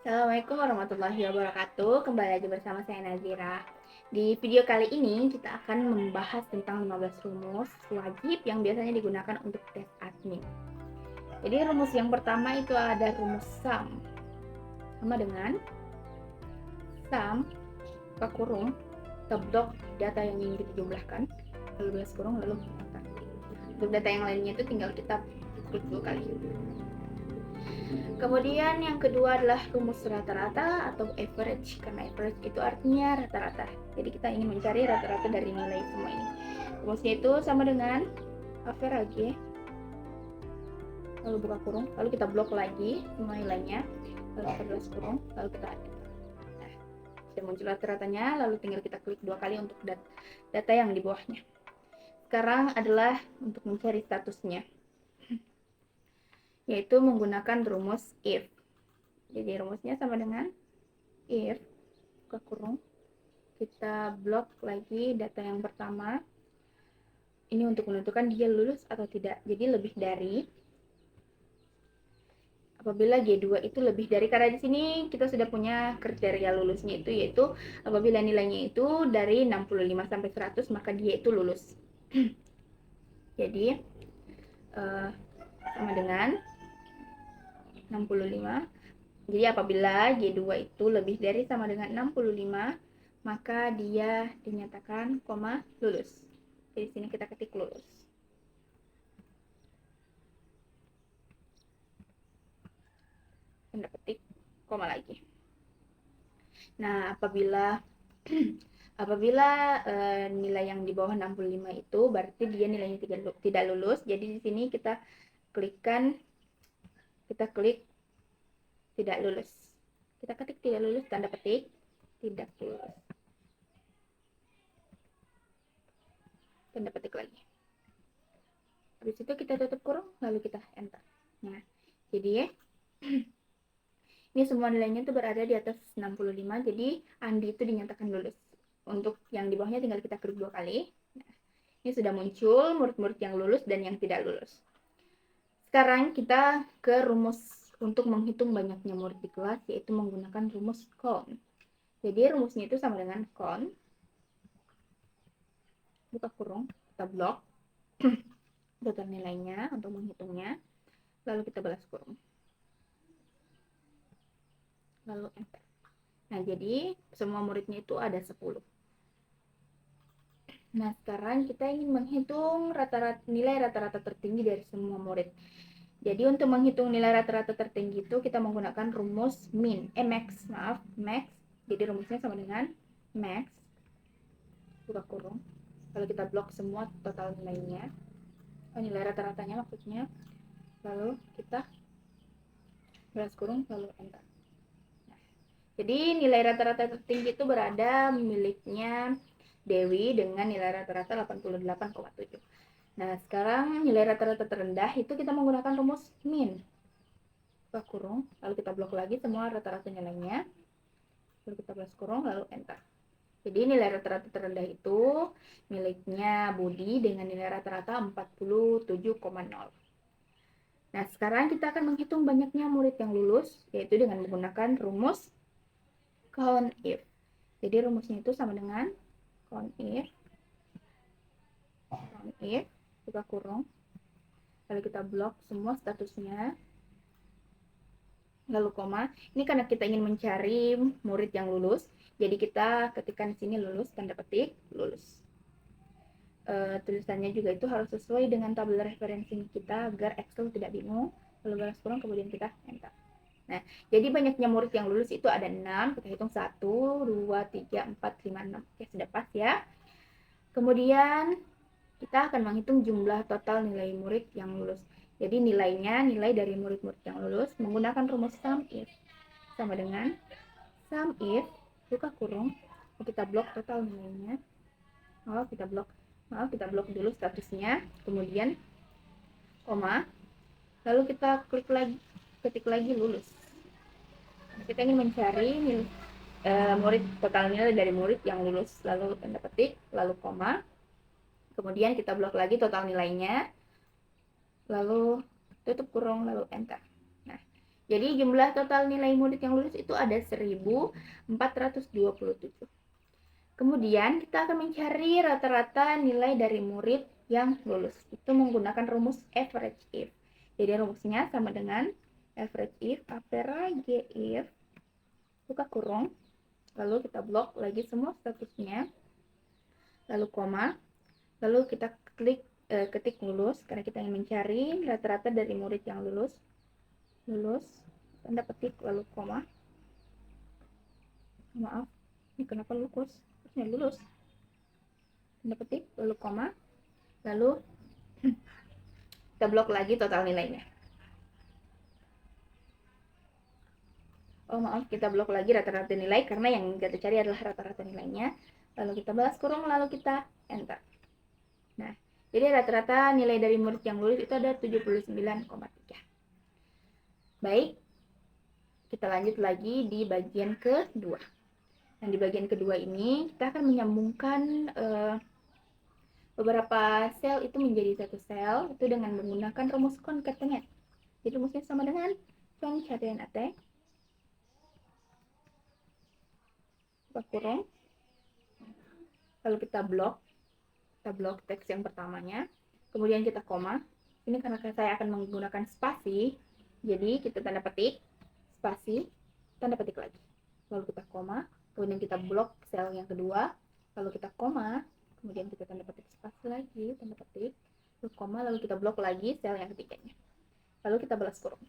Assalamualaikum warahmatullahi wabarakatuh. Kembali lagi bersama saya Nazira. Di video kali ini kita akan membahas tentang 15 rumus wajib yang biasanya digunakan untuk tes admin. Jadi rumus yang pertama itu ada rumus sum. Sama dengan sum buka kurung kita blok data yang ingin kita jumlahkan, lalu balas kurung lalu enter. Untuk data yang lainnya itu tinggal kita klik 2 kali. Kemudian yang kedua adalah rumus rata-rata atau average, karena average itu artinya rata-rata. Jadi kita ingin mencari rata-rata dari nilai semua ini. Rumusnya itu sama dengan average, lalu buka kurung, lalu kita blok lagi semua nilainya, lalu kita balas kurung, lalu kita enter. Nah, sudah muncul rata-ratanya, lalu tinggal kita klik 2 kali untuk data yang di bawahnya. Sekarang adalah untuk mencari statusnya, yaitu menggunakan rumus if. Jadi rumusnya sama dengan if buka kurung, kita blok lagi data yang pertama. Ini untuk menentukan dia lulus atau tidak. Jadi lebih dari, apabila G2 itu lebih dari, karena di sini kita sudah punya kriteria lulusnya itu, yaitu apabila nilainya itu dari 65 sampai 100 maka dia itu lulus. Jadi sama dengan 65. Jadi apabila G2 itu lebih dari sama dengan 65, maka dia dinyatakan lulus. Jadi sini kita ketik lulus. Tanda petik lagi. Nah, apabila nilai yang di bawah 65 itu berarti dia nilainya tidak lulus. Jadi di sini kita klik tidak lulus. Kita ketik tidak lulus, tanda petik tidak lulus. Tanda petik lagi. Habis itu kita tutup kurung, lalu kita enter. Nah, jadi ini semua nilainya itu berada di atas 65, jadi Andi itu dinyatakan lulus. Untuk yang di bawahnya tinggal kita klik 2 kali. Nah, ini sudah muncul murid-murid yang lulus dan yang tidak lulus. Sekarang kita ke rumus untuk menghitung banyaknya murid di kelas, yaitu menggunakan rumus count. Jadi rumusnya itu sama dengan count, buka kurung, kita blok total nilainya untuk menghitungnya, lalu kita balas kurung, lalu enter. Nah, jadi semua muridnya itu ada 10. Nah, sekarang kita ingin menghitung nilai rata-rata tertinggi dari semua murid. Jadi untuk menghitung nilai rata-rata tertinggi itu kita menggunakan rumus max. Jadi rumusnya sama dengan max, buka kurung, lalu kita blok semua total nilainya, nilai rata-ratanya maksudnya, lalu kita balas kurung, lalu enter. Nah, jadi nilai rata-rata tertinggi itu berada miliknya Dewi dengan nilai rata-rata 88,7. Nah, sekarang nilai rata-rata terendah itu kita menggunakan rumus min. Buka kurung, lalu kita blok lagi semua rata-rata nilainya, lalu kita balas kurung, lalu enter. Jadi nilai rata-rata terendah itu miliknya Budi dengan nilai rata-rata 47,0. Nah, sekarang kita akan menghitung banyaknya murid yang lulus, yaitu dengan menggunakan rumus count if. Jadi rumusnya itu sama dengan count if, buka kurung, lalu kita blok semua statusnya, lalu koma. Ini karena kita ingin mencari murid yang lulus, jadi kita ketikkan di sini lulus, tanda petik lulus. Tulisannya juga itu harus sesuai dengan tabel referensi kita agar Excel tidak bingung. Lalu balas kurung, kemudian kita enter. Nah, jadi banyaknya murid yang lulus itu ada 6. Kita hitung 1, 2, 3, 4, 5, 6. Oke, sudah pas ya. Kemudian kita akan menghitung jumlah total nilai murid yang lulus. Jadi nilai dari murid-murid yang lulus menggunakan rumus sum if. Sama dengan sum if, buka kurung, kita blok total nilainya. Kita blok dulu statusnya, kemudian koma, lalu kita ketik lagi lulus. Kita ingin mencari murid, total nilai dari murid yang lulus, lalu tanda petik, lalu koma, kemudian kita blok lagi total nilainya, lalu tutup kurung, lalu enter. Nah, Jadi jumlah total nilai murid yang lulus itu ada 1427. Kemudian kita akan mencari rata-rata nilai dari murid yang lulus. Itu menggunakan rumus average if. Jadi rumusnya sama dengan average if, average if, buka kurung, lalu kita blok lagi semua statusnya, lalu koma, lalu kita ketik lulus, karena kita ingin mencari rata-rata dari murid yang lulus, tanda petik, lalu koma, maaf, ini kenapa lulus, harusnya lulus, tanda petik, lalu koma, lalu kita blok lagi total nilainya. Oh maaf, kita blok lagi rata-rata nilai karena yang kita cari adalah rata-rata nilainya. Lalu kita balas kurung, lalu kita enter. Nah, jadi rata-rata nilai dari murid yang lulus itu ada 79,3. Baik, kita lanjut lagi di bagian kedua. Nah, di bagian kedua ini kita akan menyambungkan beberapa sel itu menjadi satu sel itu dengan menggunakan rumus concatenate. Jadi rumusnya sama dengan concatenate, buka kurung, lalu kita blok teks yang pertamanya, kemudian kita koma. Ini karena saya akan menggunakan spasi, jadi kita tanda petik, spasi, tanda petik lagi, lalu kita koma, kemudian kita blok sel yang kedua, lalu kita koma, kemudian kita tanda petik spasi lagi, tanda petik, lalu koma, lalu kita blok lagi sel yang ketiganya, lalu kita balas kurung.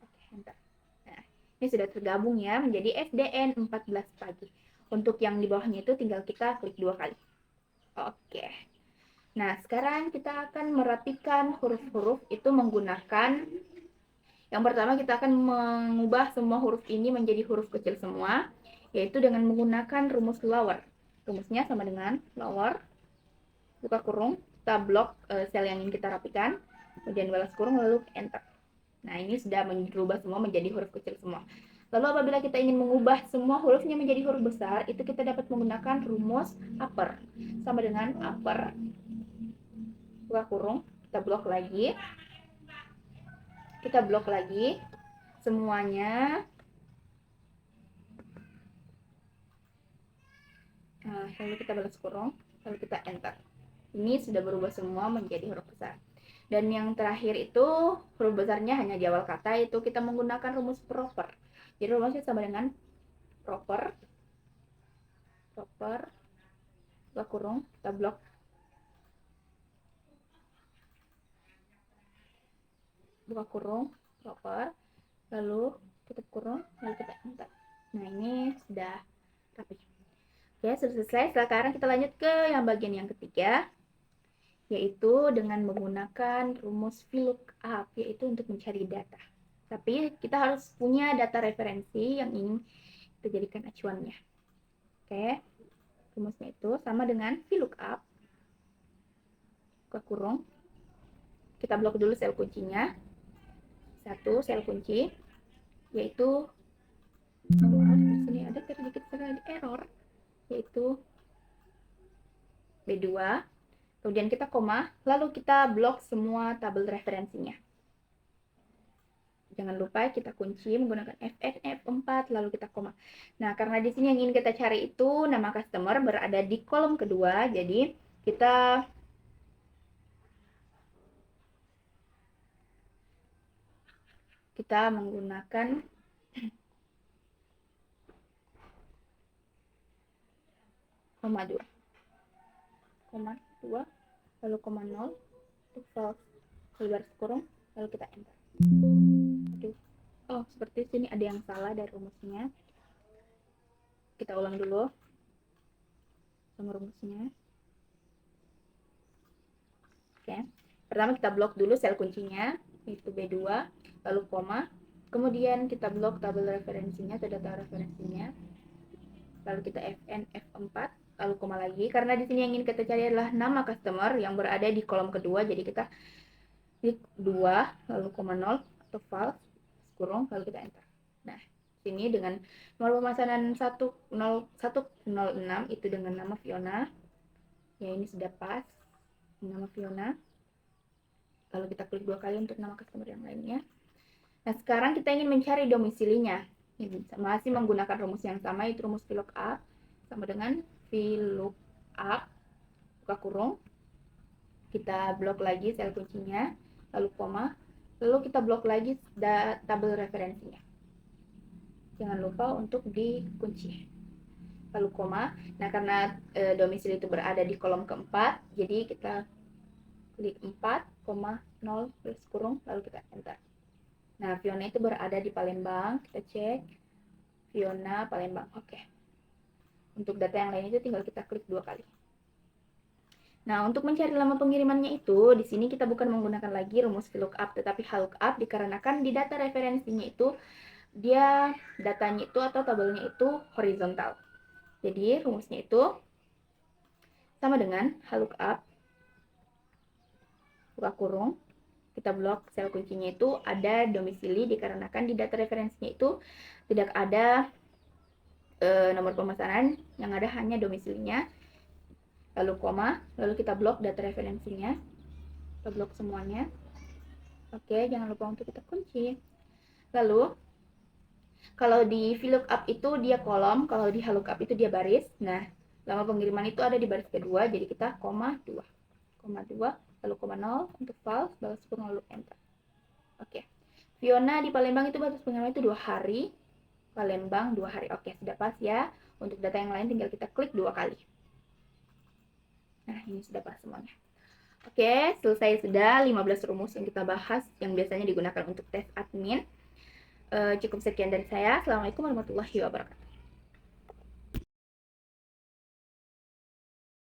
Oke, enter. Nah, ini sudah tergabung ya menjadi SDN 14 pagi. Untuk yang di bawahnya itu tinggal kita klik 2 kali. Oke. Nah, sekarang kita akan merapikan huruf-huruf itu menggunakan, yang pertama kita akan mengubah semua huruf ini menjadi huruf kecil semua, yaitu dengan menggunakan rumus lower. Rumusnya sama dengan lower, buka kurung, kita blok sel yang ingin kita rapikan, kemudian balas kurung, lalu enter. Nah, ini sudah berubah semua menjadi huruf kecil semua. Lalu apabila kita ingin mengubah semua hurufnya menjadi huruf besar, itu kita dapat menggunakan rumus upper. Sama dengan upper, buka kurung, kita blok lagi. Kita blok lagi semuanya. Nah, lalu kita balas kurung, lalu kita enter. Ini sudah berubah semua menjadi huruf besar. Dan yang terakhir itu huruf besarnya hanya di awal kata, itu kita menggunakan rumus proper. Jadi rumusnya sama dengan proper, buka kurung, kita blok, buka kurung, proper, lalu tutup kurung, lalu kita enter. Nah, ini sudah rapi. Oke, sudah selesai. Sekarang kita lanjut ke yang bagian yang ketiga, yaitu dengan menggunakan rumus VLOOKUP, yaitu untuk mencari data. Tapi kita harus punya data referensi yang ingin kita jadikan acuannya. Oke, rumusnya itu sama dengan VLOOKUP, buka kurung, kita blok dulu sel kuncinya, satu sel kunci, yaitu di sini ada sedikit error, yaitu B2, kemudian kita koma, lalu kita blok semua tabel referensinya. Jangan lupa kita kunci menggunakan Fn F4, lalu kita koma. Nah, karena di sini yang ingin kita cari itu nama customer berada di kolom kedua, jadi kita menggunakan koma 2, lalu koma 0, untuk false, lebar kurung, lalu kita enter. Aduh. Oh, seperti sini ada yang salah dari rumusnya. Kita ulang dulu sama rumusnya. Oke. Pertama kita blok dulu sel kuncinya, yaitu B2, lalu koma. Kemudian kita blok tabel referensinya atau data referensinya. Lalu kita Fn F4, lalu koma lagi. Karena di sini yang ingin kita cari adalah nama customer yang berada di kolom kedua, jadi kita klik 2, lalu koma 0 atau false, kurung, lalu kita enter. Nah, sini dengan nomor pemesanan 10106 itu dengan nama Fiona. Ya, ini sudah pas nama Fiona. Lalu kita klik 2 kali untuk nama customer yang lainnya. Nah, sekarang kita ingin mencari domisilinya. Masih menggunakan rumus yang sama, itu rumus VLOOKUP sama dengan VLOOKUP buka kurung, kita blok lagi sel kuncinya, lalu koma, lalu kita blok lagi tabel referensinya. Jangan lupa untuk dikunci. Lalu koma. Nah, karena domisili itu berada di kolom keempat, jadi kita klik 4,0 plus kurung, lalu kita enter. Nah, Fiona itu berada di Palembang, kita cek Fiona Palembang. Oke. Untuk data yang lain itu tinggal kita klik 2 kali. Nah, untuk mencari lama pengirimannya itu, di sini kita bukan menggunakan lagi rumus VLOOKUP, tetapi HLOOKUP, dikarenakan di data referensinya itu, dia datanya itu atau tabelnya itu horizontal. Jadi, rumusnya itu sama dengan HLOOKUP, buka kurung, kita blok sel kuncinya itu ada domisili, dikarenakan di data referensinya itu tidak ada nomor pemesanan, yang ada hanya domisilinya. Lalu koma, lalu kita blok data referensinya, kita blok semuanya. Oke, jangan lupa untuk kita kunci. Lalu kalau di VLOOKUP itu dia kolom, kalau di HLOOKUP itu dia baris. Nah, lama pengiriman itu ada di baris kedua, jadi kita koma 2, lalu koma 0 untuk false, balas kurung, lalu enter. Oke, Fiona di Palembang itu batas pengiriman itu 2 hari, Palembang 2 hari. Oke, sudah pas ya. Untuk data yang lain tinggal kita klik 2 kali. Nah, ini sudah pas semuanya. Oke, selesai sudah 15 rumus yang kita bahas yang biasanya digunakan untuk tes admin. Cukup sekian dari saya. Assalamualaikum warahmatullahi wabarakatuh.